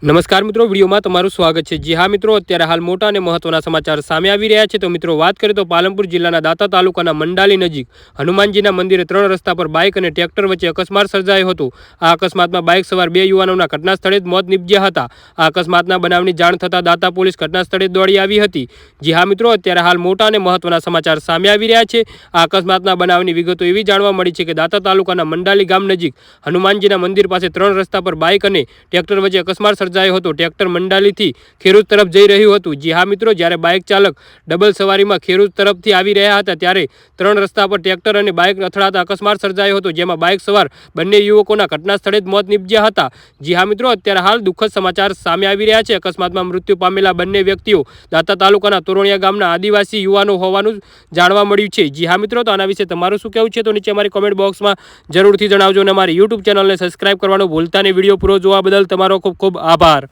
નમસ્કાર મિત્રો, વિડીયોમાં તમારું સ્વાગત છે। જી હા મિત્રો, અત્યારે હાલ મોટા અને મહત્વના સમાચાર સામે આવી રહ્યા છે। તો મિત્રો વાત કરીએ તો પાલનપુર જિલ્લાના દાંતા તાલુકાના મંડાલી નજીક હનુમાનજીના મંદિરે 3 રસ્તા પર બાઇક અને ટ્રેક્ટર વચ્ચે અકસ્માત સર્જાયો હતો। આ અકસ્માતમાં બાઇક સવાર 2 યુવાનોના ઘટના સ્થળે જ મોત નીપજ્યા હતા। આ અકસ્માતના બનાવની જાણ થતાં દાંતા પોલીસ ઘટના સ્થળે દોડી આવી હતી। જી હા મિત્રો, અત્યારે હાલ મોટા અને મહત્વના સમાચાર સામે આવી રહ્યા છે। આ અકસ્માતના બનાવની વિગતો એવી જાણવા મળી છે કે દાંતા તાલુકાના મંડાલી ગામ નજીક હનુમાનજીના મંદિર પાસે 3 રસ્તા પર બાઇક અને ટ્રેક્ટર વચ્ચે અકસ્માત સર્જાયો હતો। ટ્રેક્ટર મંડાલીથી ખેડૂત તરફ જઈ રહ્યું હતું। જી હા મિત્રો, જ્યારે બાઇક ચાલક ડબલ સવારીમાં ખેડૂત તરફથી આવી રહ્યા હતા ત્યારે 3 રસ્તા પર ટ્રેક્ટર અને બાઇક અથડાતા અકસ્માત સર્જાયો હતો, જેમાં બાઇક સવાર બંને યુવકોના ઘટના સ્થળે જ મોત નીપજ્યા હતા। જી હા મિત્રો, અત્યારે હાલ દુઃખદ સમાચાર સામે આવી રહ્યા છે। અકસ્માતમાં મૃત્યુ પામેલા બંને વ્યક્તિઓ દાંતા તાલુકાના તોરણિયા ગામના આદિવાસી યુવાનો હોવાનું જાણવા મળ્યું છે। જી હા મિત્રો, તો આના વિશે તમારું શું કહેવું છે તો નીચે અમારી કોમેન્ટ બોક્સમાં જરૂરથી જણાવજો અને અમારી યુટ્યુબ ચેનલને સબસ્ક્રાઇબ કરવાનું ભૂલતા નહીં। વિડીયો પૂરો જોવા બદલ તમારો ખૂબ ખૂબ આભાર।